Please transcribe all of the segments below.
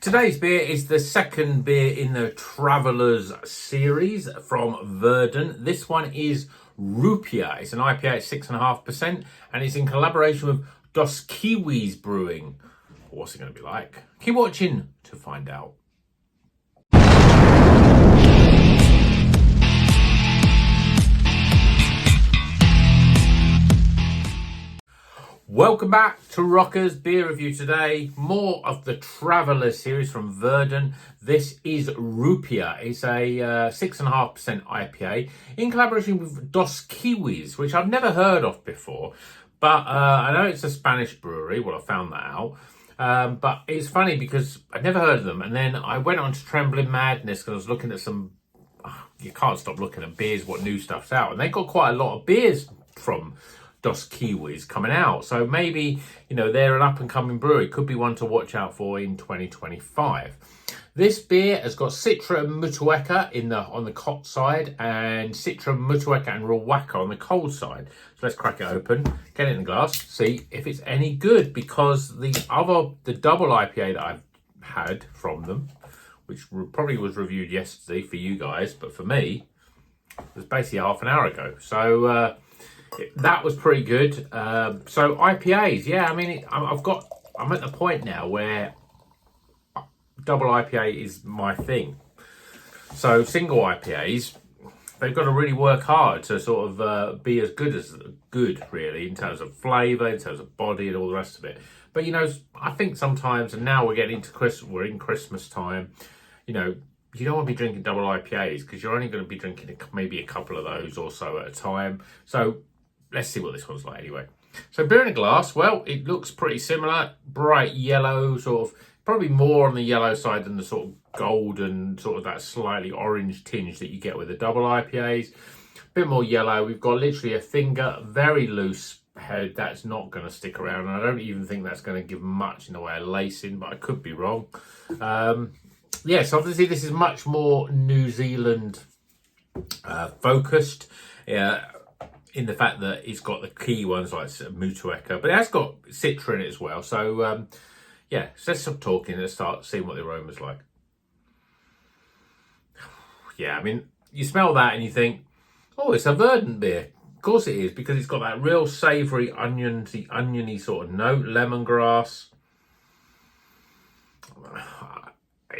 Today's beer is the second beer in the Travellers series from Verdant. This one is Rupia. It's an IPA at 6.5%, and it's in collaboration with Doskiwis Brewing. What's it going to be like? Keep watching to find out. Welcome back to Rocker's Beer Review today. More of the Traveller series from Verdant. This is Rupia. It's a 6.5% IPA in collaboration with Doskiwis, which I've never heard of before. But I know it's a Spanish brewery. Well, I found that out. But it's funny because I'd never heard of them. And then I went on to Trembling Madness because I was looking at some... You can't stop looking at beers, what new stuff's out. And they got quite a lot of beers from Doskiwis coming out, so maybe they're an up-and-coming brewery. Could be one to watch out for in 2025. This beer has got Citra and Motueka on the hot side, and Citra, Motueka and Rawaka on the cold side. So let's crack it open, get it in the glass, see if it's any good, because the double IPA that I've had from them, which probably was reviewed yesterday for you guys, but for me it was basically half an hour ago. So that was pretty good. So IPAs, yeah, I mean, I'm at the point now where double IPA is my thing. So single IPAs, they've got to really work hard to sort of be as good, really, in terms of flavour, in terms of body and all the rest of it. But, I think sometimes, and now we're getting into we're in Christmas time, you don't want to be drinking double IPAs because you're only going to be drinking maybe a couple of those or so at a time. So let's see what this one's like anyway. So beer in a glass, well, it looks pretty similar. Bright yellow, sort of, probably more on the yellow side than the sort of golden, sort of that slightly orange tinge that you get with the double IPAs. A bit more yellow. We've got literally a finger, very loose head. That's not going to stick around. And I don't even think that's going to give much in the way of lacing, but I could be wrong. Yes, obviously this is much more New Zealand focused. In the fact that it's got the key ones like Motueka, but it has got Citra in it as well. So, yeah, so let's stop talking and let's start seeing what the aroma's like. Yeah, I mean, you smell that and you think, oh, it's a Verdant beer. Of course it is, because it's got that real savoury, oniony sort of note, lemongrass.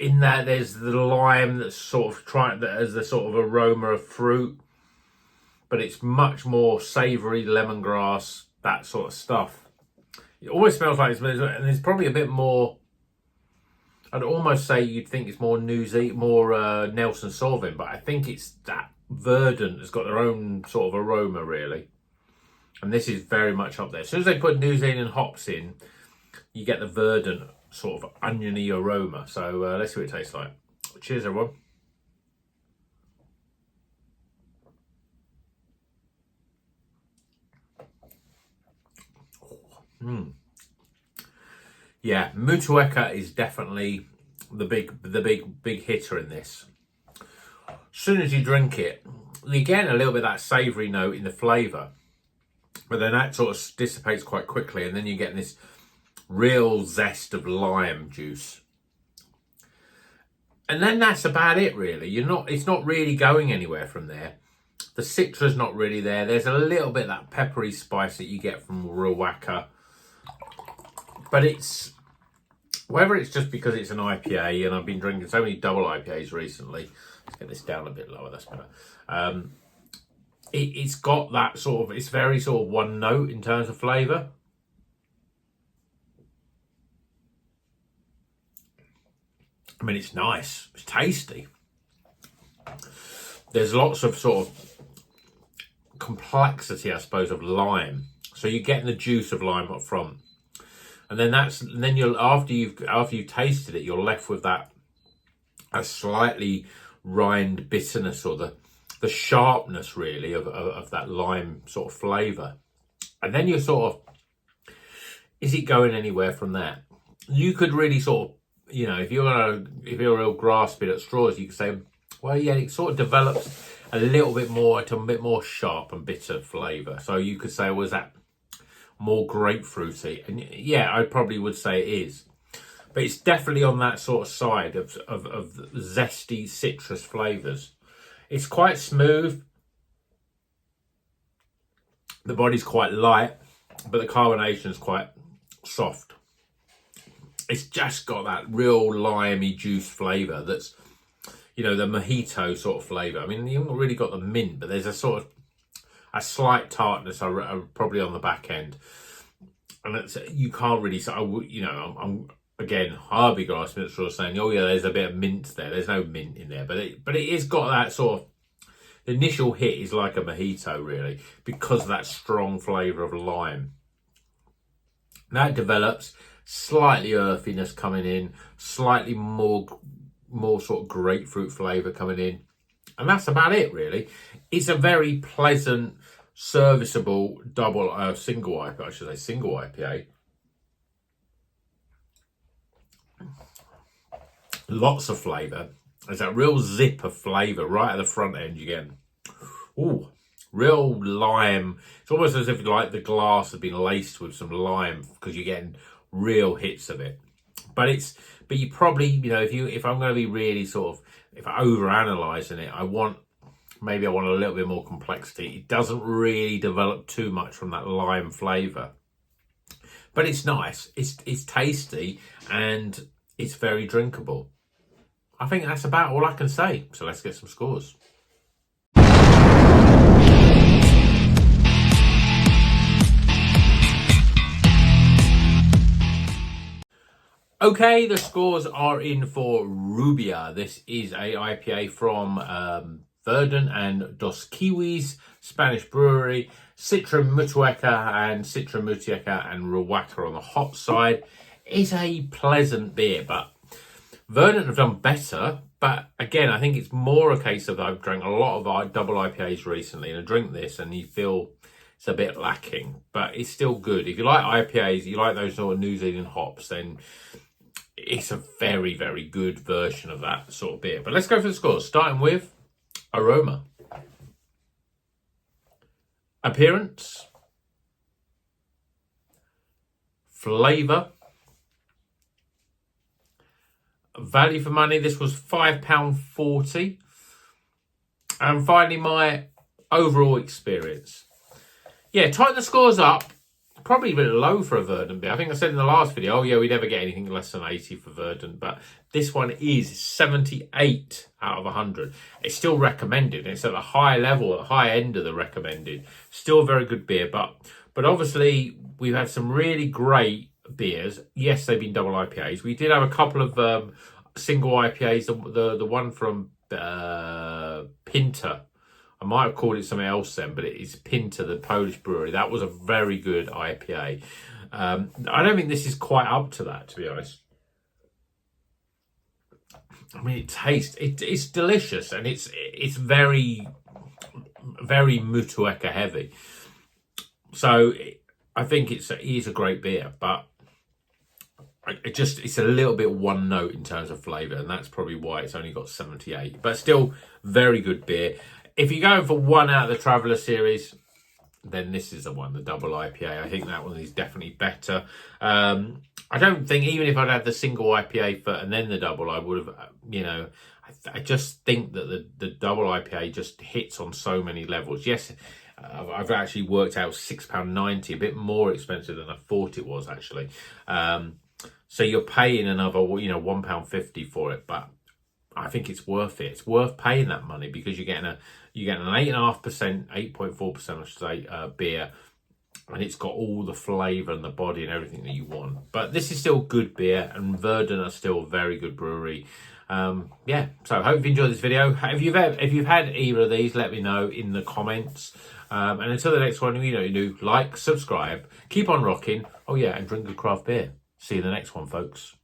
In that, there's the lime that's sort of that has the sort of aroma of fruit. But it's much more savoury, lemongrass, that sort of stuff. It always smells like it's, and there's probably a bit more. I'd almost say you'd think it's more Nelson Sauvin, but I think it's that Verdant has got their own sort of aroma, really. And this is very much up there. As soon as they put New Zealand hops in, you get the Verdant sort of oniony aroma. So let's see what it tastes like. Cheers, everyone. Yeah, Motueka is definitely the big hitter in this. As soon as you drink it, you get a little bit of that savoury note in the flavour, but then that sort of dissipates quite quickly, and then you get this real zest of lime juice. And then that's about it, really. It's not really going anywhere from there. The citra's not really there. There's a little bit of that peppery spice that you get from Rawaka. But whether it's just because it's an IPA and I've been drinking so many double IPAs recently. Let's get this down a bit lower, that's better. It's got that sort of, it's very sort of one note in terms of flavour. I mean, it's nice, it's tasty. There's lots of sort of complexity, I suppose, of lime. So you're getting the juice of lime up front. And then you'll after you've tasted it, you're left with a slightly rind bitterness, or the sharpness really of that lime sort of flavour. And then you're sort of, is it going anywhere from that? You could really sort of, if you're real grasping at straws, you could say, well, yeah, it sort of develops a little bit more to a bit more sharp and bitter flavour. So you could say, was that more grapefruity? And yeah, I probably would say it is. but it's definitely on that sort of side of zesty citrus flavours. It's quite smooth. The body's quite light, but the carbonation is quite soft. It's just got that real limey juice flavour that's, you know, the mojito sort of flavour. I mean, you haven't really got the mint, but there's a sort of a slight tartness probably on the back end. And it's, you can't really say, you know, I'm again, Harvey grasping at straws saying, oh yeah, there's a bit of mint there. There's no mint in there, but it is got that sort of, the initial hit is like a mojito really, because of that strong flavour of lime. Now it develops, slightly earthiness coming in, slightly more sort of grapefruit flavour coming in. And that's about it really. It's a very pleasant, serviceable single IPA, I should say single IPA. Lots of flavour. There's that real zip of flavour right at the front end you get. Ooh, real lime. It's almost as if like the glass has been laced with some lime, because you're getting real hits of it. But you probably, you know, if I'm going to be really sort of, if I'm over-analysing it, I want a little bit more complexity. It doesn't really develop too much from that lime flavour. But it's nice, it's tasty, and it's very drinkable. I think that's about all I can say. So let's get some scores. Okay, the scores are in for Rupia. This is a IPA from Verdant and Doskiwis Spanish Brewery. Citra Mutueca and Ruwaka on the hot side. It's a pleasant beer, but Verdant have done better. But again, I think it's more a case of I've drank a lot of our double IPAs recently, and I drink this and you feel it's a bit lacking, but it's still good. If you like IPAs, you like those sort of New Zealand hops, then it's a very, very good version of that sort of beer. But let's go for the scores, starting with aroma. Appearance. Flavour. Value for money, this was £5.40. And finally, my overall experience. Yeah, tighten the scores up. Probably a bit low for a Verdant beer. I think I said in the last video, oh yeah, we never get anything less than 80 for Verdant, but this one is 78 out of 100. It's still recommended. It's at a high level, at the high end of the recommended. Still a very good beer, but obviously we've had some really great beers. Yes, they've been double IPAs. We did have a couple of single IPAs. The one from Pinta. I might have called it something else then, but it's Pinta, the Polish brewery. That was a very good IPA. I don't think this is quite up to that, to be honest. I mean, it's delicious, and it's very, very Mutueca heavy. So I think it is a great beer, but it's a little bit one note in terms of flavour, and that's probably why it's only got 78. But still, very good beer. If you're going for one out of the Traveller series, then this is the one, the double IPA. I think that one is definitely better. I don't think, even if I'd had the single IPA and then the double, I would have, you know, I just think that the double IPA just hits on so many levels. Yes, I've actually worked out £6.90, a bit more expensive than I thought it was actually. So you're paying another, you know, £1.50 for it, but I think it's worth it. It's worth paying that money because you're getting an 8.5%, 8.4%, I should say, beer, and it's got all the flavour and the body and everything that you want. But this is still good beer, and Verdant are still a very good brewery. Yeah, so I hope you enjoyed this video. If you've had either of these, let me know in the comments. And until the next one, you know, you do like, subscribe, keep on rocking. Oh yeah, and drink good craft beer. See you in the next one, folks.